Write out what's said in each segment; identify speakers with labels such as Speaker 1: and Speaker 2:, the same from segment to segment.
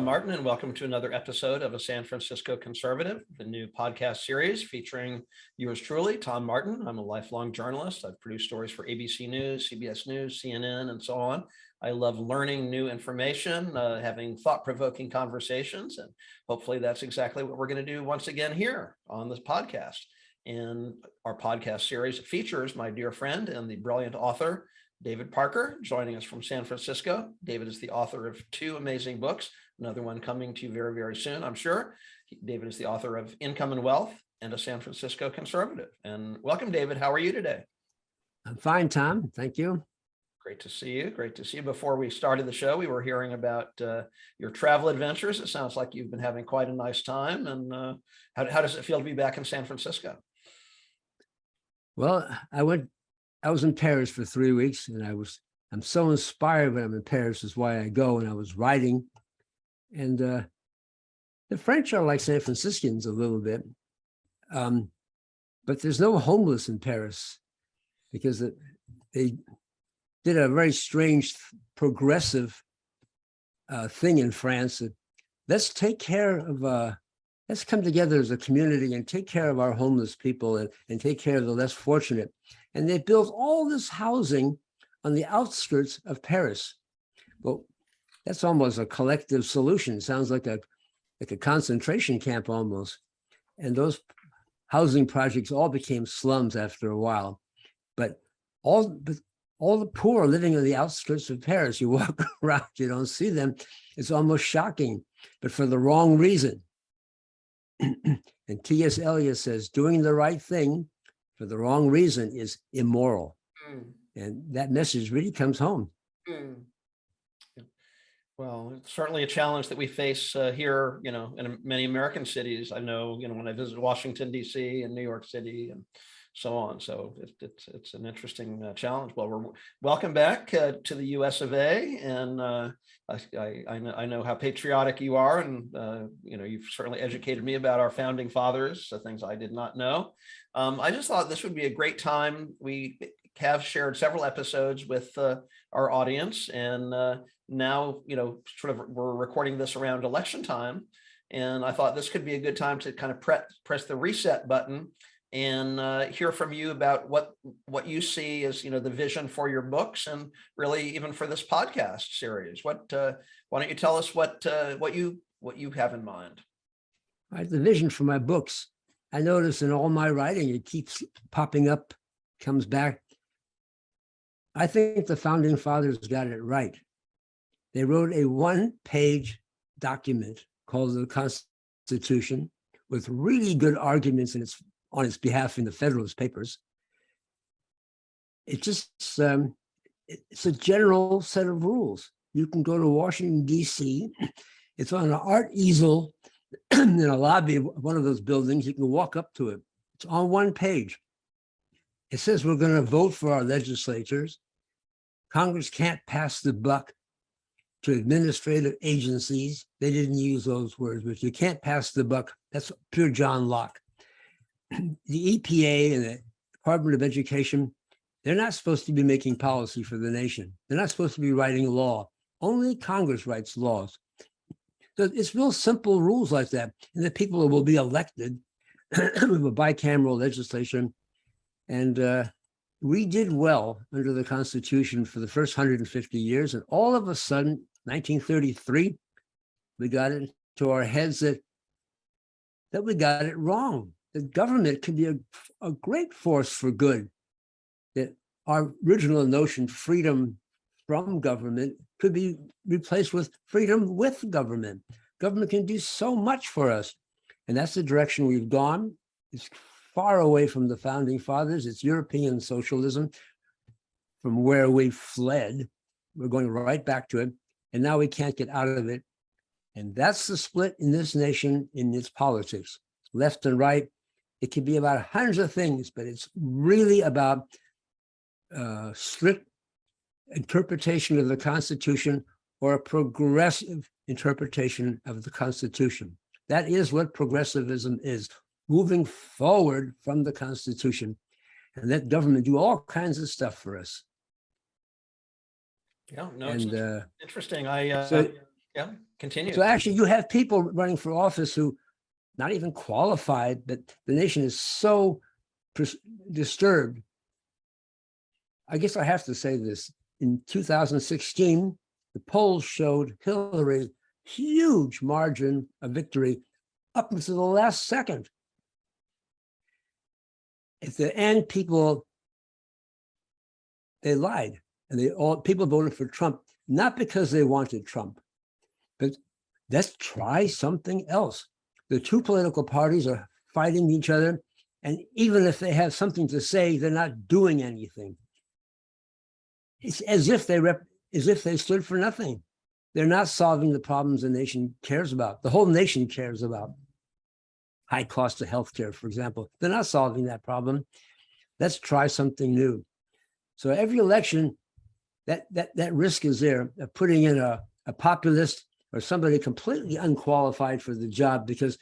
Speaker 1: Martin, and welcome to another episode of A San Francisco Conservative, the new podcast series featuring yours truly, Tom Martin. I'm a lifelong journalist. I've produced stories for ABC News, CBS News, CNN, and so on. I love learning new information, having thought-provoking conversations, and hopefully that's exactly what we're going to do once again here on this podcast. And our podcast series features my dear friend and the brilliant author, David Parker, joining us from San Francisco. David is the author of two amazing books, another one coming to you very, very soon, I'm sure. David is the author of Income and Wealth and A San Francisco Conservative. And welcome, David. How are you today?
Speaker 2: I'm fine, Tom. Thank you.
Speaker 1: Great to see you. Great to see you. Before we started the show, we were hearing about your travel adventures. It sounds like you've been having quite a nice time. And how does it feel to be back in San Francisco?
Speaker 2: Well, I was in Paris for 3 weeks, and I'm so inspired when I'm in Paris, is why I go. And I was writing, and the French are like San Franciscans a little bit, but there's no homeless in Paris because they did a very strange progressive thing in France. Let's take care of let's come together as a community and take care of our homeless people and take care of the less fortunate. And they built all this housing on the outskirts of Paris. Well, that's almost a collective solution. It sounds like a concentration camp almost. And those housing projects all became slums after a while. But all the poor are living on the outskirts of Paris. You walk around, you don't see them. It's almost shocking, but for the wrong reason. And T.S. Eliot says, doing the right thing for the wrong reason is immoral. And that message really comes home.
Speaker 1: Well, it's certainly a challenge that we face here, in many American cities. I know, when I visit Washington, D.C. and New York City and so on. So it's an interesting challenge. Well, we're welcome back to the US of A. And I know how patriotic you are. And, you've certainly educated me about our founding fathers, things I did not know. I just thought this would be a great time. We have shared several episodes with our audience. And now, we're recording this around election time. And I thought this could be a good time to kind of press the reset button and hear from you about what you see as the vision for your books and really even for this podcast series. Why don't you tell us what you have in mind?
Speaker 2: Right, the vision for my books. I notice in all my writing, it keeps popping up, comes back. I think the founding fathers got it right. They wrote a one-page document called the Constitution with really good arguments on its behalf in the Federalist Papers. It's a general set of rules. You can go to Washington, D.C. It's on an art easel in a lobby of one of those buildings. You can walk up to it. It's on one page. It says we're going to vote for our legislatures. Congress can't pass the buck to administrative agencies. They didn't use those words, but you can't pass the buck. That's pure John Locke. The EPA and the Department of Education, they're not supposed to be making policy for the nation. They're not supposed to be writing law. Only Congress writes laws. So it's real simple rules like that. And the people will be elected with a bicameral legislation. And we did well under the Constitution for the first 150 years. And all of a sudden, 1933, we got it to our heads that we got it wrong. The government can be a great force for good. That our original notion, freedom from government, could be replaced with freedom with government. Government can do so much for us. And that's the direction we've gone. It's far away from the founding fathers. It's European socialism from where we fled. We're going right back to it. And now we can't get out of it. And that's the split in this nation in its politics, left and right. It can be about hundreds of things, but it's really about strict interpretation of the Constitution or a progressive interpretation of the Constitution. That is what progressivism is, moving forward from the Constitution and let government do all kinds of stuff for us.
Speaker 1: Yeah, no,
Speaker 2: and
Speaker 1: it's interesting. Yeah, continue.
Speaker 2: So actually, you have people running for office who not even qualified, but the nation is so disturbed. I guess I have to say this. In 2016, the polls showed Hillary huge margin of victory up until the last second. At the end, they lied, and people voted for Trump, not because they wanted Trump, but let's try something else. The two political parties are fighting each other, and even if they have something to say, they're not doing anything. It's as if they stood for nothing. They're not solving the problems the nation cares about. The whole nation cares about. High cost of healthcare, for example. They're not solving that problem. Let's try something new. So every election, that risk is there of putting in a populist or somebody completely unqualified for the job, because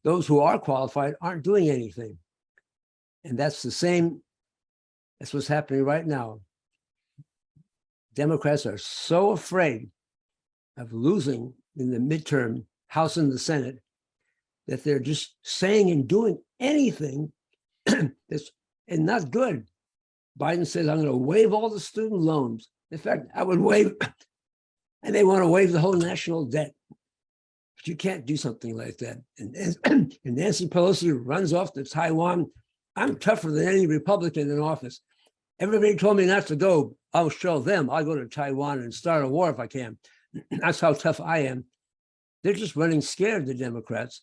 Speaker 2: those who are qualified aren't doing anything. And that's what's happening right now. Democrats are so afraid of losing in the midterm House and the Senate that they're just saying and doing anything that's and not good. Biden says, I'm going to waive all the student loans. In fact, I would waive, and they want to waive the whole national debt. But you can't do something like that. And Nancy Pelosi runs off to Taiwan. I'm tougher than any Republican in office. Everybody told me not to go. I'll show them. I'll go to Taiwan and start a war if I can. That's how tough I am. They're just running scared, the Democrats.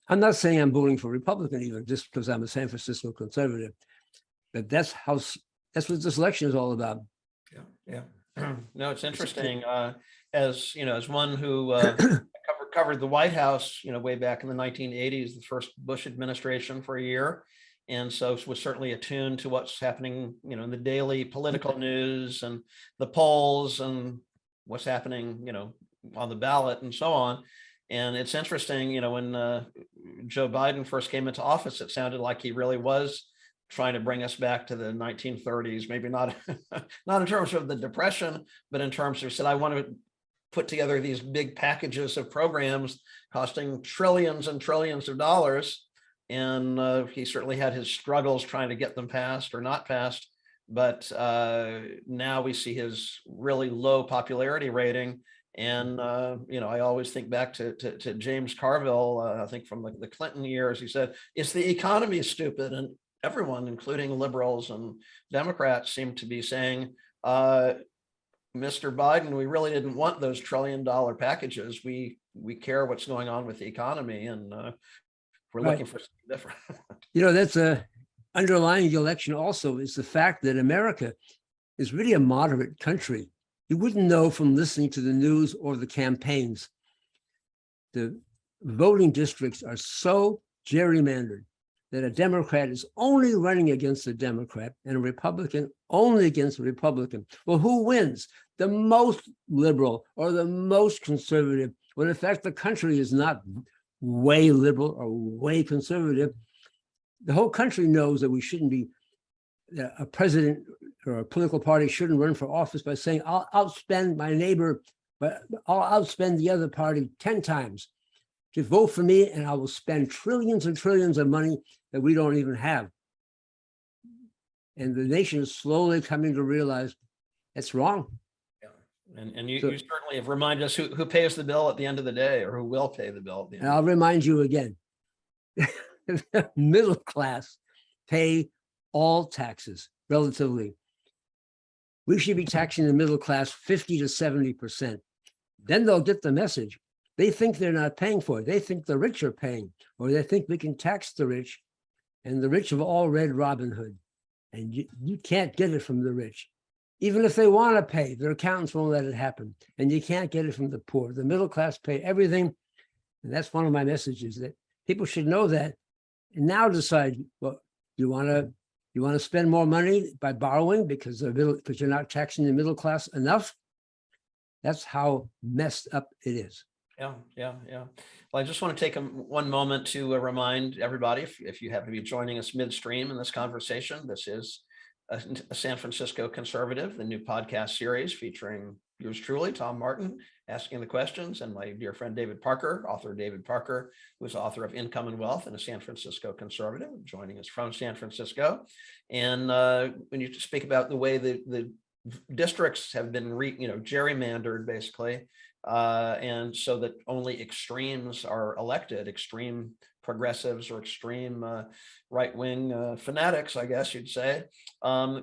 Speaker 2: I'm not saying I'm voting for Republican even, just because I'm a San Francisco conservative. But that's what this election is all about.
Speaker 1: Yeah. No, it's interesting. As you know, as one who covered the White House, way back in the 1980s, the first Bush administration for a year. And so was certainly attuned to what's happening, in the daily political news and the polls and what's happening, on the ballot and so on. And it's interesting, when Joe Biden first came into office, it sounded like he really was trying to bring us back to the 1930s, maybe not, not in terms of the Depression, but in terms of, said, I want to put together these big packages of programs costing trillions and trillions of dollars. And he certainly had his struggles trying to get them passed or not passed. But now we see his really low popularity rating. And, I always think back to James Carville, I think from the Clinton years. He said, it's the economy is stupid. And everyone, including liberals and Democrats, seem to be saying, Mr. Biden, we really didn't want those $1 trillion packages. We care what's going on with the economy. And we're looking for something different.
Speaker 2: That's underlying the election also is the fact that America is really a moderate country. You wouldn't know from listening to the news or the campaigns. The voting districts are so gerrymandered that a Democrat is only running against a Democrat and a Republican only against a Republican. Well, who wins? The most liberal or the most conservative? When in fact, the country is not way liberal or way conservative. The whole country knows that we shouldn't be, a president or a political party shouldn't run for office by saying, I'll outspend my neighbor, but I'll outspend the other party 10 times. Just vote for me and I will spend trillions and trillions of money that we don't even have. And the nation is slowly coming to realize it's wrong.
Speaker 1: And you certainly have reminded us who pays the bill at the end of the day, or who will pay the bill at the end.
Speaker 2: And I'll remind you again, the middle class pay all taxes relatively. We should be taxing the middle class 50 to 70%. Then they'll get the message. They think they're not paying for it. They think the rich are paying, or they think we can tax the rich. And the rich have all read Robin Hood. And you can't get it from the rich. Even if they want to pay, their accountants won't let it happen. And you can't get it from the poor. The middle class pay everything. And that's one of my messages, that people should know that and now decide, well, you want to spend more money by borrowing because you're not taxing the middle class enough? That's how messed up it is.
Speaker 1: Yeah. Well, I just want to take one moment to remind everybody, if you happen to be joining us midstream in this conversation, this is a San Francisco Conservative, the new podcast series featuring yours truly, Tom Martin, asking the questions, and my dear friend David Parker, author David Parker, who is author of Income and Wealth and a San Francisco conservative, joining us from San Francisco. And when you speak about the way the districts have been gerrymandered, basically, and so that only extremes are elected, extreme progressives or extreme right-wing fanatics, I guess you'd say,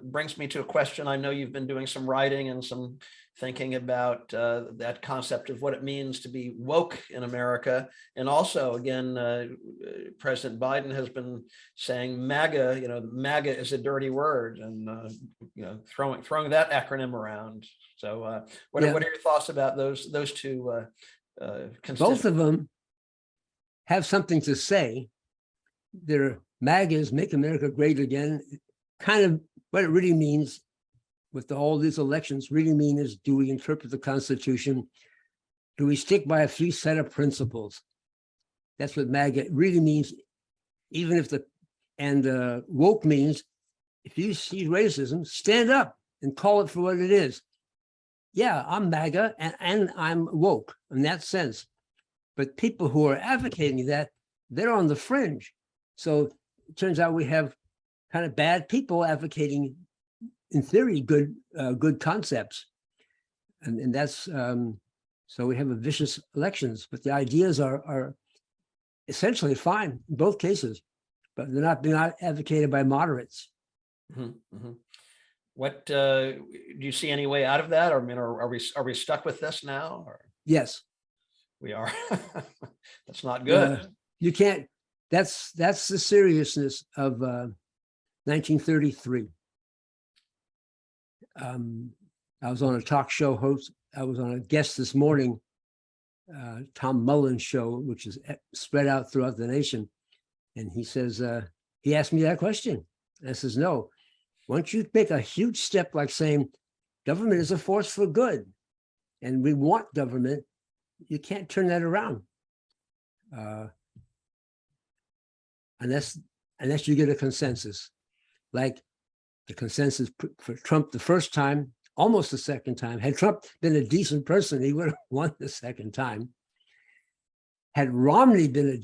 Speaker 1: brings me to a question. I know you've been doing some writing and some thinking about that concept of what it means to be woke in America. And also, again, President Biden has been saying MAGA, MAGA is a dirty word, and, throwing that acronym around. So what are your thoughts about those two
Speaker 2: both of them have something to say. Their MAGAs, Make America Great Again, kind of what it really means with all these elections really mean is, do we interpret the Constitution? Do we stick by a few set of principles? That's what MAGA really means. Even if woke means, if you see racism, stand up and call it for what it is. Yeah, I'm MAGA and I'm woke in that sense. But people who are advocating that, they're on the fringe. So it turns out we have kind of bad people advocating, in theory, good concepts. And that's, so we have a vicious elections, but the ideas are essentially fine in both cases, but they're not being advocated by moderates.
Speaker 1: Mm-hmm, mm-hmm. What do you see any way out of that? Or, I mean, are we stuck with this now? Or?
Speaker 2: Yes,
Speaker 1: we are. That's not good.
Speaker 2: You can't. That's the seriousness of 1933. I was on a talk show host. I was on a guest this morning, Tom Mullen's show, which is spread out throughout the nation. And he says, he asked me that question. And I says, no, once you make a huge step like saying government is a force for good, and we want government, you can't turn that around. Unless you get a consensus, like the consensus for Trump the first time, almost the second time. Had Trump been a decent person, he would have won the second time. Had Romney been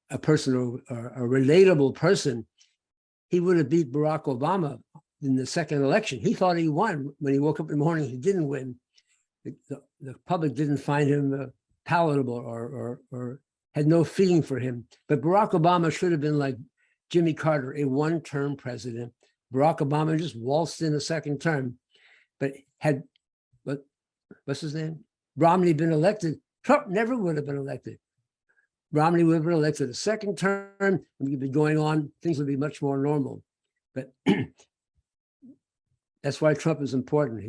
Speaker 2: a person or a relatable person, he would have beat Barack Obama in the second election. He thought he won. When he woke up in the morning, he didn't win. The public didn't find him palatable or had no feeling for him. But Barack Obama should have been like Jimmy Carter, a one-term president. Barack Obama just waltzed in a second term. But had, what's his name? Romney been elected, Trump never would have been elected. Romney would have been elected a second term, and we'd be going on, things would be much more normal. But that's why Trump is important.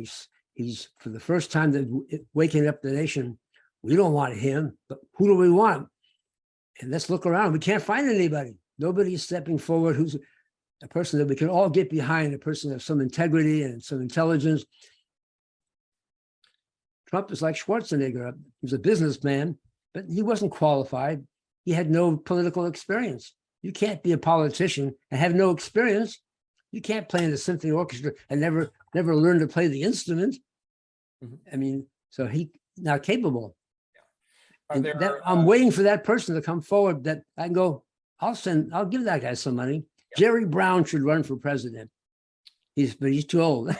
Speaker 2: He's for the first time waking up the nation. We don't want him, but who do we want? And let's look around. We can't find anybody. Nobody's stepping forward who's a person that we can all get behind, a person of some integrity and some intelligence. Trump is like Schwarzenegger. He was a businessman, but he wasn't qualified. He had no political experience. You can't be a politician and have no experience. You can't play in a symphony orchestra and never learn to play the instrument. Mm-hmm. I mean, so he's not capable. Yeah. I'm waiting for that person to come forward that I can go, I'll give that guy some money. Yeah. Jerry Brown should run for president. But he's too old.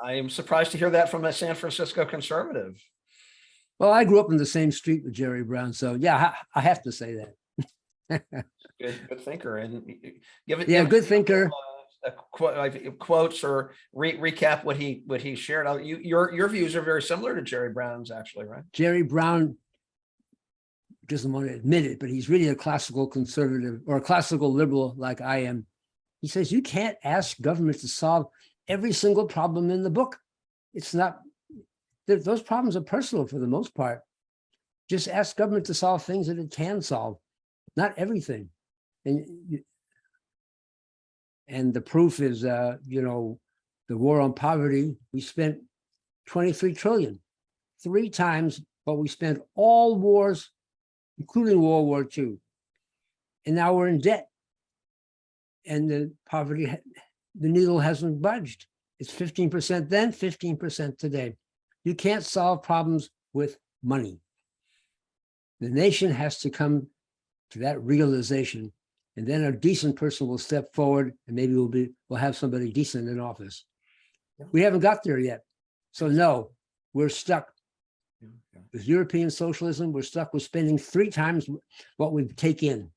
Speaker 1: I am surprised to hear that from a San Francisco conservative.
Speaker 2: Well, I grew up in the same street with Jerry Brown, so yeah, I have to say that.
Speaker 1: Good thinker, and
Speaker 2: good thinker.
Speaker 1: Quotes or recap what he shared. Your views are very similar to Jerry Brown's, actually, right? Jerry
Speaker 2: Brown doesn't want to admit it, but he's really a classical conservative or a classical liberal like I am. He says you can't ask government to solve every single problem in the book. It's not, those problems are personal for the most part. Just ask government to solve things that it can solve, not everything. And the proof is, the war on poverty, we spent 23 trillion, 3 times what we spent all wars, including World War II. And now we're in debt. And the poverty, the needle hasn't budged. It's 15% then, 15% today. You can't solve problems with money. The nation has to come to that realization, and then a decent person will step forward, and maybe we'll have somebody decent in office. We haven't got there yet. So no, we're stuck with European socialism. We're stuck with spending 3 times what we take in.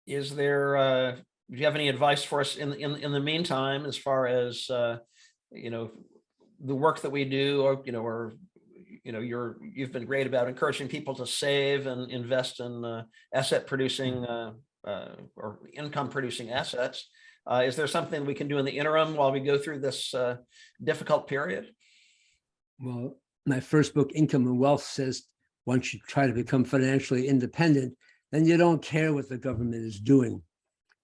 Speaker 1: Is there, do you have any advice for us in the meantime, as far as, you know, the work that we do, or, you know, you've been great about encouraging people to save and invest in asset producing or income producing assets. Is there something we can do in the interim while we go through this difficult period?
Speaker 2: Well, my first book, Income and Wealth, says once you try to become financially independent, then you don't care what the government is doing.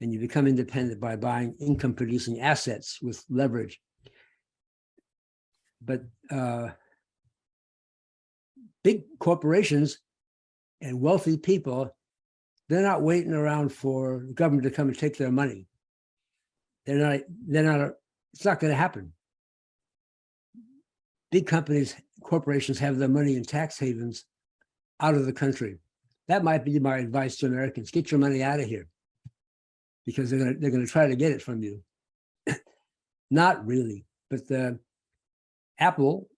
Speaker 2: And you become independent by buying income producing assets with leverage. But big corporations and wealthy people, they're not waiting around for the government to come and take their money. It's not going to happen. Big companies, corporations have their money in tax havens out of the country. That might be my advice to Americans. Get your money out of here, because they're going to try to get it from you. Not really, but Apple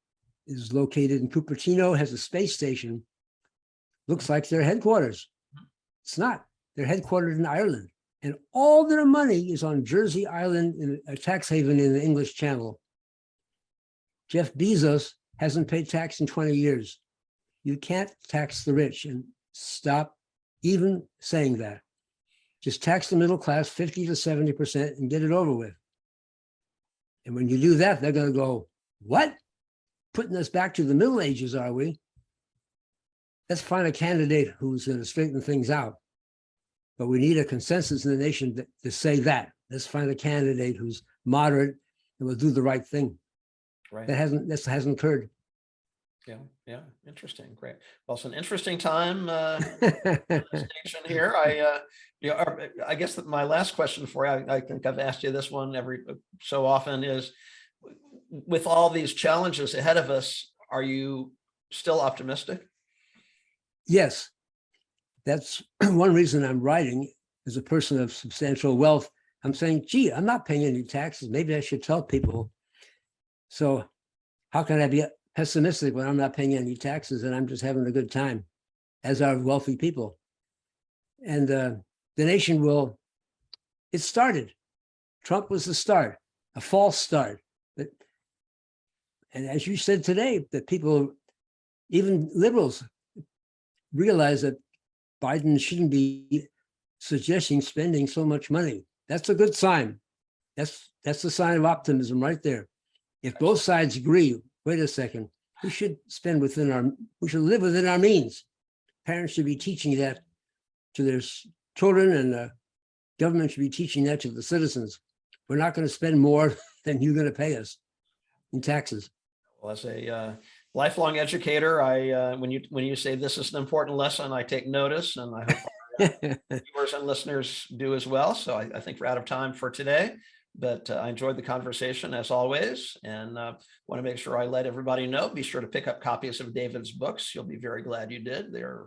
Speaker 2: is located in Cupertino, has a space station. Looks like their headquarters. It's not. They're headquartered in Ireland, and all their money is on Jersey Island, in a tax haven in the English Channel. Jeff Bezos hasn't paid tax in 20 years. You can't tax the rich, and stop even saying that. Just tax the middle class 50 to 70% and get it over with. And when you do that, they're going to go, what? Putting us back to the Middle Ages, are we? Let's find a candidate who's going to straighten things out. But we need a consensus in the nation to say that. Let's find a candidate who's moderate and will do the right thing.
Speaker 1: Right.
Speaker 2: That hasn't occurred.
Speaker 1: Yeah, interesting. Great. Well, it's an interesting time station here. I guess that my last question for you, I think I've asked you this one every so often, is with all these challenges ahead of us, are you still optimistic?
Speaker 2: Yes, that's one reason I'm writing. As a person of substantial wealth, I'm saying, gee, I'm not paying any taxes. Maybe I should tell people. So how can I be pessimistic when I'm not paying any taxes and I'm just having a good time, as are wealthy people? And the nation will, it started. Trump was the start, a false start. And as you said today, that people, even liberals, realize that Biden shouldn't be suggesting spending so much money. That's a good sign. That's the sign of optimism right there. If both sides agree, wait a second, we should we should live within our means. Parents should be teaching that to their children, and the government should be teaching that to the citizens. We're not going to spend more than you're going to pay us in taxes.
Speaker 1: Well, as a lifelong educator, when you say this is an important lesson, I take notice, and I hope our viewers and listeners do as well. So I think we're out of time for today, but I enjoyed the conversation as always, and want to make sure I let everybody know. Be sure to pick up copies of David's books. You'll be very glad you did. They're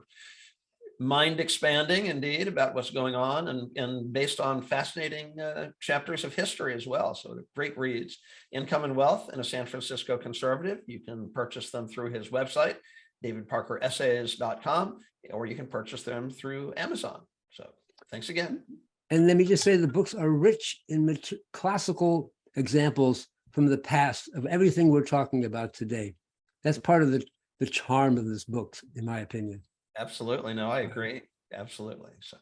Speaker 1: mind expanding indeed about what's going on, and based on fascinating chapters of history as well. So they're great reads. Income and Wealth and a San Francisco Conservative. You can purchase them through his website, davidparkeressays.com, or you can purchase them through Amazon. So thanks again.
Speaker 2: And let me just say, the books are rich in classical examples from the past of everything we're talking about today. That's part of the charm of this book, in my opinion.
Speaker 1: Absolutely. No, I agree. Absolutely. So,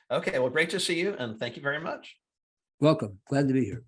Speaker 1: okay. Well, great to see you, and thank you very much.
Speaker 2: Welcome. Glad to be here.